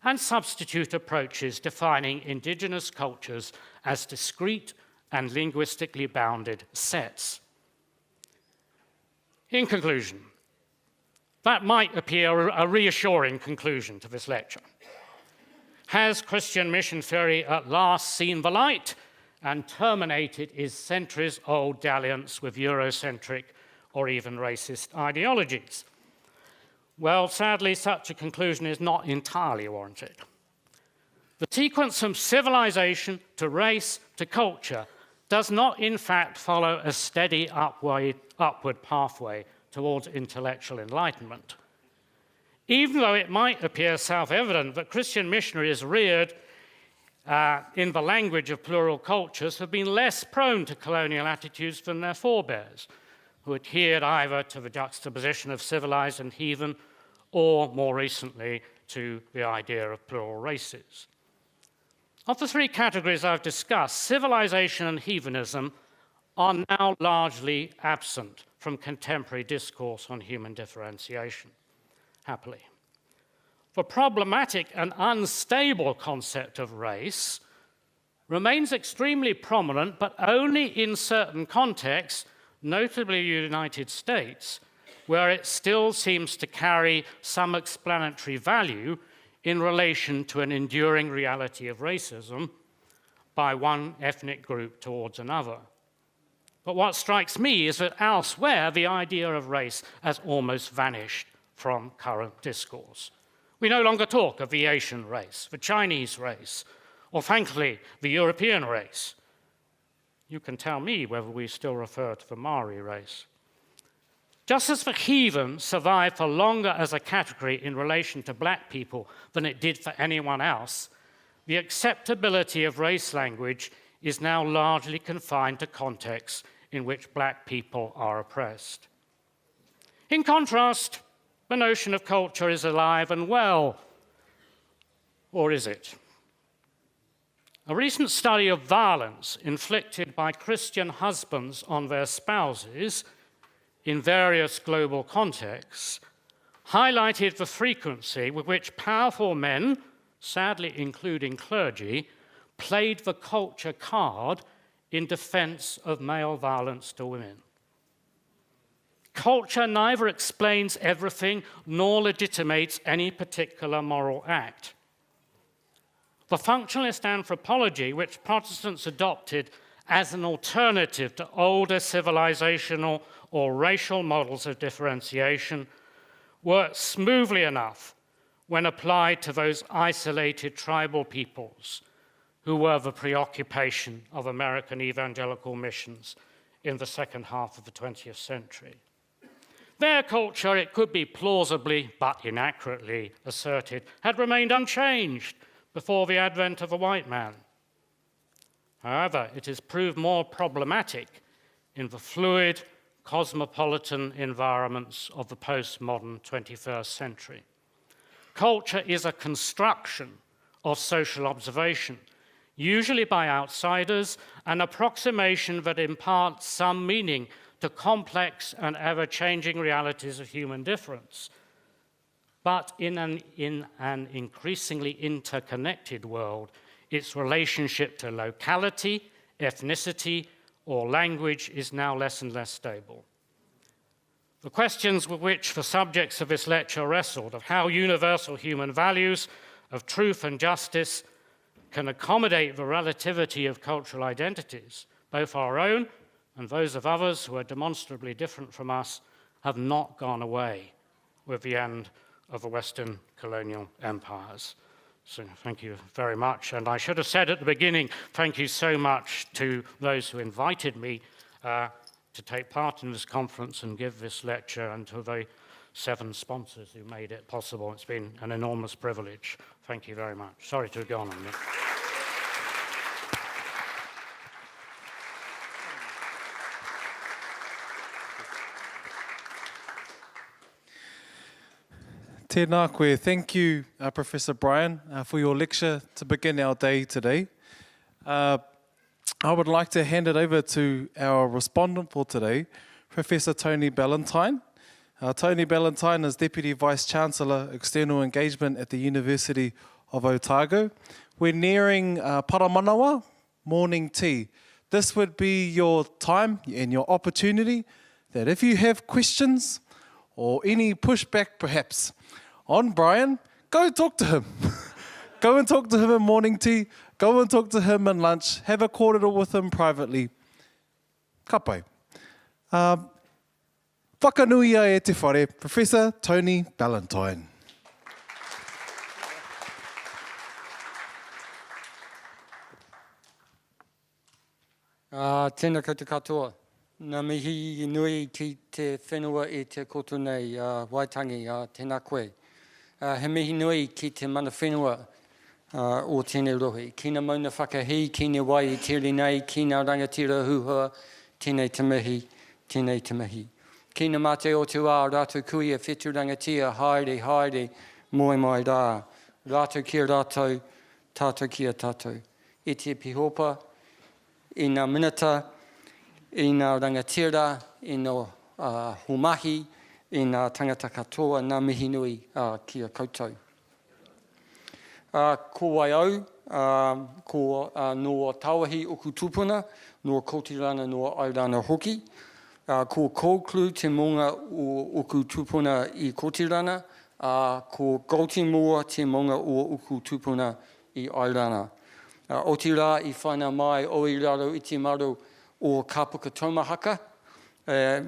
and substitute approaches defining indigenous cultures as discrete and linguistically bounded sets. In conclusion, that might appear a reassuring conclusion to this lecture. Has Christian mission theory at last seen the light and terminated its centuries-old dalliance with Eurocentric or even racist ideologies? Well, sadly, such a conclusion is not entirely warranted. The sequence from civilization to race to culture does not, in fact, follow a steady upward pathway towards intellectual enlightenment. Even though it might appear self-evident that Christian missionaries reared in the language of plural cultures have been less prone to colonial attitudes than their forebears, who adhered either to the juxtaposition of civilized and heathen or, more recently, to the idea of plural races. Of the three categories I've discussed, civilization and heathenism are now largely absent from contemporary discourse on human differentiation, happily. The problematic and unstable concept of race remains extremely prominent, but only in certain contexts, notably the United States, where it still seems to carry some explanatory value in relation to an enduring reality of racism by one ethnic group towards another. But what strikes me is that elsewhere, the idea of race has almost vanished from current discourse. We no longer talk of the Asian race, the Chinese race, or thankfully, the European race. You can tell me whether we still refer to the Maori race. Just as the heathen survived for longer as a category in relation to black people than it did for anyone else, the acceptability of race language is now largely confined to contexts in which black people are oppressed. In contrast, the notion of culture is alive and well, or is it? A recent study of violence inflicted by Christian husbands on their spouses in various global contexts highlighted the frequency with which powerful men, sadly including clergy, played the culture card in defense of male violence to women. Culture neither explains everything nor legitimates any particular moral act. The functionalist anthropology, which Protestants adopted as an alternative to older civilizational or racial models of differentiation, works smoothly enough when applied to those isolated tribal peoples who were the preoccupation of American evangelical missions in the second half of the 20th century. Their culture, it could be plausibly but inaccurately asserted, had remained unchanged before the advent of the white man. However, it has proved more problematic in the fluid, cosmopolitan environments of the postmodern 21st century. Culture is a construction of social observation, usually by outsiders, an approximation that imparts some meaning to complex and ever-changing realities of human difference. But in an increasingly interconnected world, its relationship to locality, ethnicity, or language is now less and less stable. The questions with which the subjects of this lecture wrestled, of how universal human values of truth and justice can accommodate the relativity of cultural identities, both our own and those of others who are demonstrably different from us, have not gone away with the end of the Western colonial empires. So thank you very much. And I should have said at the beginning, thank you so much to those who invited me to take part in this conference and give this lecture, and to the 7 sponsors who made it possible. It's been an enormous privilege. Thank you very much. Sorry to have gone on this. Tēnā koe. Thank you, Professor Brian, for your lecture to begin our day today. I would like to hand it over to our respondent for today, Professor Tony Ballantyne. Tony Ballantyne is Deputy Vice-Chancellor, External Engagement at the University of Otago. We're nearing Paramanawa, morning tea. This would be your time and your opportunity that if you have questions or any pushback perhaps on Brian, go talk to him. Go and talk to him in morning tea. Go and talk to him in lunch. Have a kōrero with him privately. Ka pai. Whakanuia e te whare, Professor Tony Ballantyne. Tēnā koutou katoa. Nā mihi nui ki te whenua i te koto nei, Waitangi, tēnā koe. He mihi nui ki te mana whenua o tēnei rohi. Kina mauna whakahi, kina wai i tiri nei, kina rangatira huhua, tēnei te mihi, tēnei te mihi. Kina mate o te wā, rātou kui e whetu rangatia, haere, haere, moi mai rā. Rātou kia rātou, tātou kia tātou. I te pihopa, i ngā minata, i ngā rangatira, i ngā humahi, i ngā tangata katoa, ngā mihi nui kia koutou. Ko wai au, ko noa tauahi uku tupuna, noa Kotirana, noa Airana hoki. Ko kouklu te monga o uku tupuna i Kotirana, ko Gautimoa te monga o uku tupuna i Airana. O te rā i whaina mai o i raro i te maro o Kāpuka Taumahaka,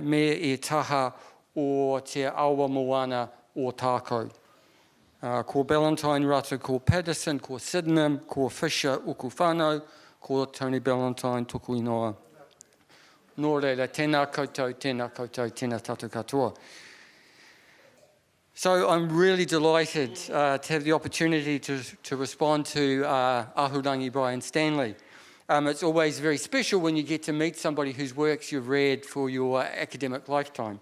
me e taha o te awa moana o tākou. Ko Ballantyne rātou, ko Patterson, ko Sydenham, ko Fisher, uku whānau, ko Tony Ballantyne, tuku inoa. Nō reira, tēnā koutou, tēnā koutou, tēnā tātou katoa. So I'm really delighted to have the opportunity to respond to Ahurangi Brian Stanley. It's always very special when you get to meet somebody whose works you've read for your academic lifetime.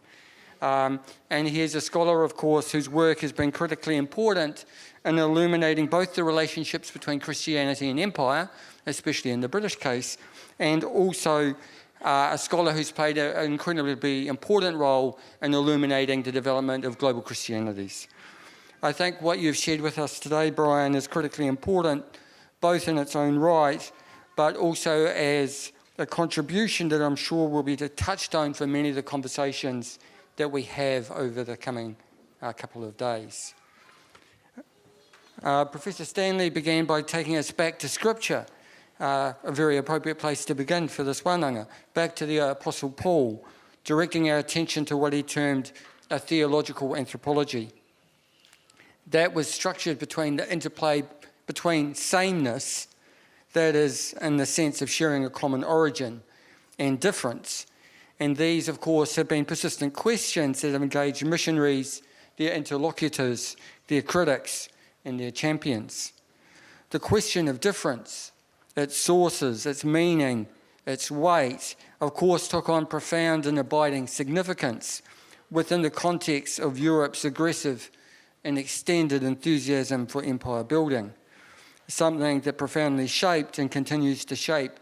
And he is a scholar, of course, whose work has been critically important in illuminating both the relationships between Christianity and empire, especially in the British case, and also a scholar who's played an incredibly important role in illuminating the development of global Christianities. I think what you've shared with us today, Brian, is critically important, both in its own right, but also as a contribution that I'm sure will be the touchstone for many of the conversations that we have over the coming couple of days. Professor Stanley began by taking us back to Scripture, a very appropriate place to begin for this wānanga, back to the Apostle Paul, directing our attention to what he termed a theological anthropology. That was structured between the interplay between sameness, that is, in the sense of sharing a common origin, and difference. And these, of course, have been persistent questions that have engaged missionaries, their interlocutors, their critics, and their champions. The question of difference, its sources, its meaning, its weight, of course, took on profound and abiding significance within the context of Europe's aggressive and extended enthusiasm for empire building, something that profoundly shaped and continues to shape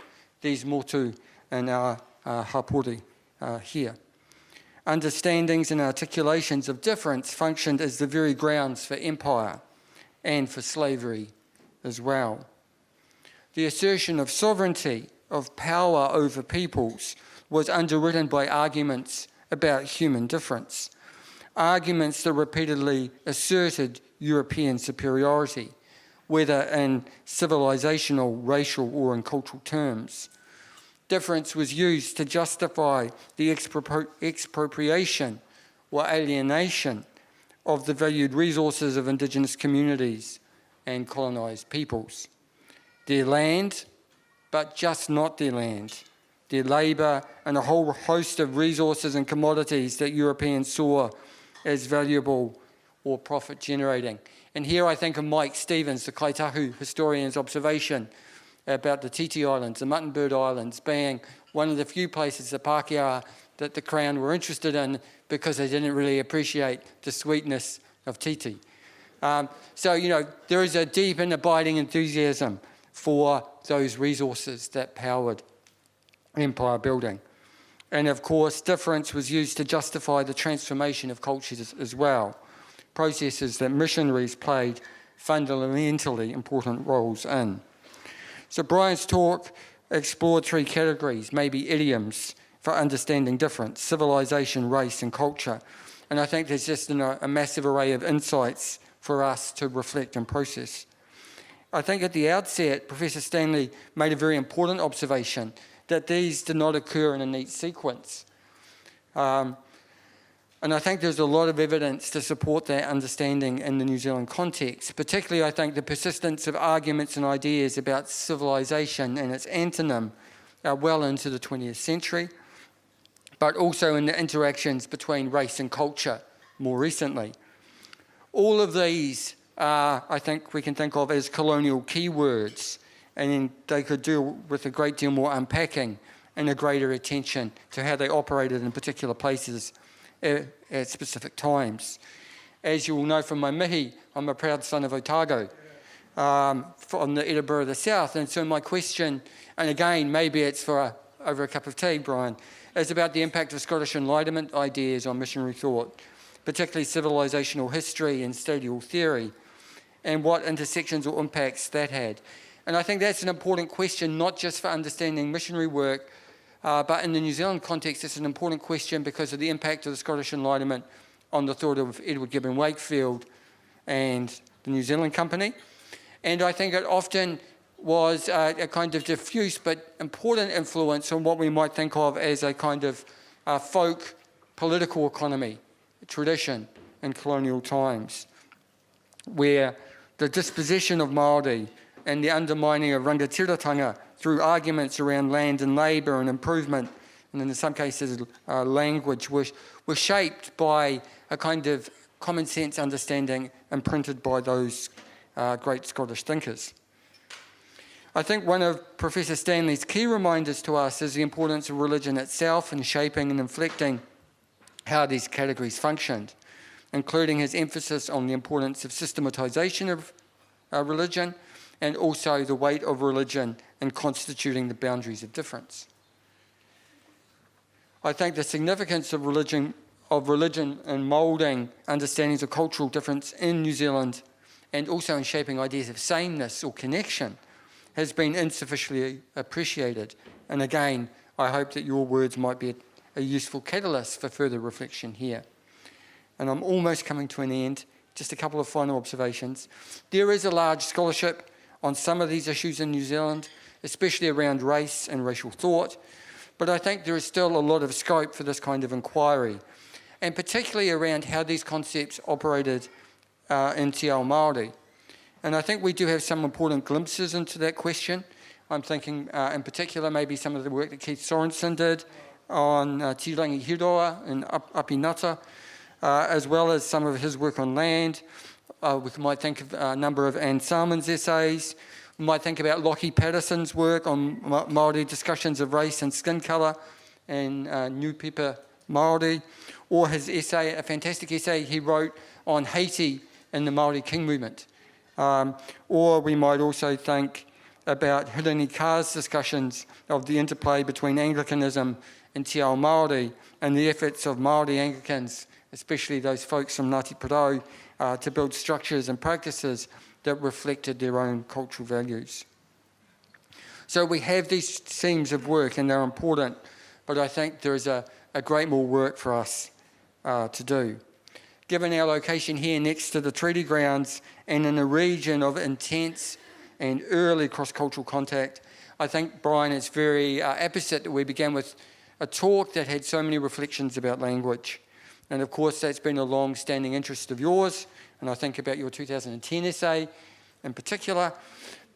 these motu and our hapori here. Understandings and articulations of difference functioned as the very grounds for empire and for slavery as well. The assertion of sovereignty, of power over peoples, was underwritten by arguments about human difference, arguments that repeatedly asserted European superiority, whether in civilizational, racial, or in cultural terms. Difference was used to justify the expropriation or alienation of the valued resources of indigenous communities and colonised peoples. Their land, but just not their land, their labour, and a whole host of resources and commodities that Europeans saw as valuable or profit-generating. And here I think of Mike Stevens, the Kaitahu historian's observation about the Titi Islands, the Muttonbird Islands, being one of the few places, the Pākehā, that the Crown were interested in because they didn't really appreciate the sweetness of Titi. So, you know, there is a deep and abiding enthusiasm for those resources that powered empire building. And of course, difference was used to justify the transformation of cultures as well, processes that missionaries played fundamentally important roles in. So Brian's talk explored three categories, maybe idioms, for understanding difference: civilization, race, and culture. And I think there's just a massive array of insights for us to reflect and process. I think at the outset, Professor Stanley made a very important observation that these did not occur in a neat sequence. And I think there's a lot of evidence to support that understanding in the New Zealand context. Particularly, I think the persistence of arguments and ideas about civilization and its antonym well into the 20th century, but also in the interactions between race and culture more recently. All of these, I think we can think of as colonial keywords, and they could do with a great deal more unpacking and a greater attention to how they operated in particular places at specific times. As you will know from my mihi, I'm a proud son of Otago, from the Edinburgh of the South, and so my question, and again, maybe it's for over a cup of tea, Brian, is about the impact of Scottish Enlightenment ideas on missionary thought, particularly civilizational history and stadial theory, and what intersections or impacts that had. And I think that's an important question, not just for understanding missionary work, but in the New Zealand context, it's an important question because of the impact of the Scottish Enlightenment on the thought of Edward Gibbon Wakefield and the New Zealand Company. And I think it often was a kind of diffuse but important influence on what we might think of as a kind of folk political economy tradition in colonial times, where the dispossession of Māori and the undermining of rangatiratanga through arguments around land and labour and improvement, and in some cases language, were shaped by a kind of common sense understanding imprinted by those great Scottish thinkers. I think one of Professor Stanley's key reminders to us is the importance of religion itself in shaping and inflecting how these categories functioned, including his emphasis on the importance of systematisation of religion and also the weight of religion in constituting the boundaries of difference. I think the significance of religion in moulding understandings of cultural difference in New Zealand and also in shaping ideas of sameness or connection has been insufficiently appreciated. And again, I hope that your words might be a useful catalyst for further reflection here. And I'm almost coming to an end. Just a couple of final observations. There is a large scholarship on some of these issues in New Zealand, especially around race and racial thought, but I think there is still a lot of scope for this kind of inquiry, and particularly around how these concepts operated in Te Ao Māori. And I think we do have some important glimpses into that question. I'm thinking in particular maybe some of the work that Keith Sorensen did on Tirangi Hiroa and Apinata, as well as some of his work on land. We might think of a number of Anne Salmon's essays. We might think about Lockie Patterson's work on Māori discussions of race and skin colour and New Pepper Māori, or his essay, a fantastic essay he wrote on Haiti and the Māori King movement. Or we might also think about Hirini Kā's discussions of the interplay between Anglicanism and Te Ao Māori and the efforts of Māori Anglicans, especially those folks from Ngāti Porou, to build structures and practices that reflected their own cultural values. So we have these themes of work and they're important, but I think there is a great more work for us to do. Given our location here next to the treaty grounds and in a region of intense and early cross-cultural contact, I think, Brian, it's very apposite that we began with a talk that had so many reflections about language. And of course, that's been a long-standing interest of yours, and I think about your 2010 essay in particular.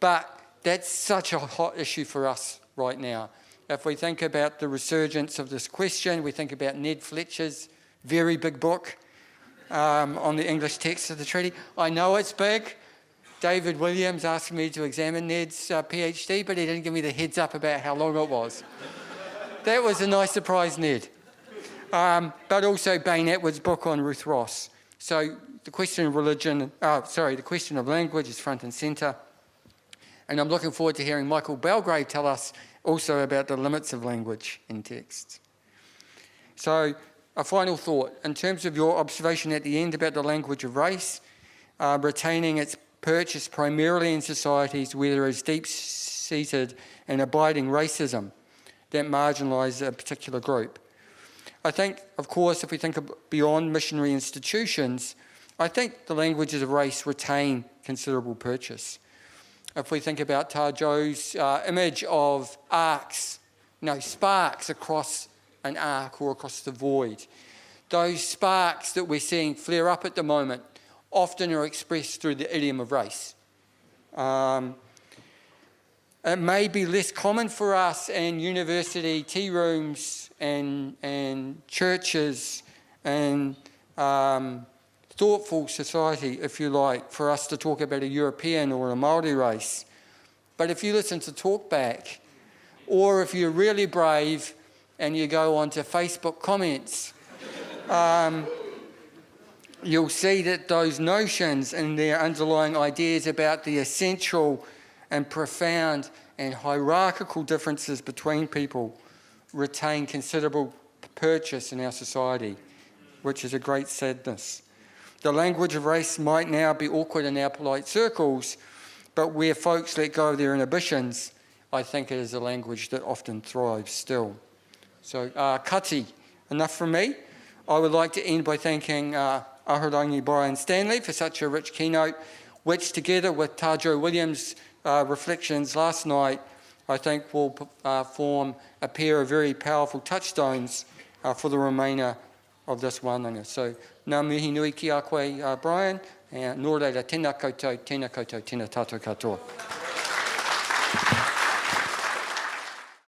But that's such a hot issue for us right now. If we think about the resurgence of this question, we think about Ned Fletcher's very big book on the English text of the treaty. I know it's big. David Williams asked me to examine Ned's PhD, but he didn't give me the heads up about how long it was. That was a nice surprise, Ned. But also Bain Atwood's book on Ruth Ross. So the question of the question of language is front and centre. And I'm looking forward to hearing Michael Belgrave tell us also about the limits of language in text. So a final thought, in terms of your observation at the end about the language of race, retaining its purchase primarily in societies where there is deep-seated and abiding racism that marginalise a particular group. I think, of course, if we think beyond missionary institutions, I think the languages of race retain considerable purchase. If we think about Tājo's image of arcs, sparks across an arc or across the void, those sparks that we're seeing flare up at the moment often are expressed through the idiom of race. It may be less common for us in university tea rooms and churches and thoughtful society, if you like, for us to talk about a European or a Māori race. But if you listen to Talkback, or if you're really brave and you go onto Facebook comments, you'll see that those notions and their underlying ideas about the essential and profound and hierarchical differences between people retain considerable purchase in our society, which is a great sadness. The language of race might now be awkward in our polite circles, but where folks let go of their inhibitions, I think it is a language that often thrives still. So, kati, enough from me. I would like to end by thanking Ahurangi Brian Stanley for such a rich keynote, which together with Tājo Williams' reflections last night, I think will form a pair of very powerful touchstones for the remainder of this wānanga. So, ngā mihi nui ki a koe, Brian, and nō reira, tēnā koutou, tēnā tātou katoa.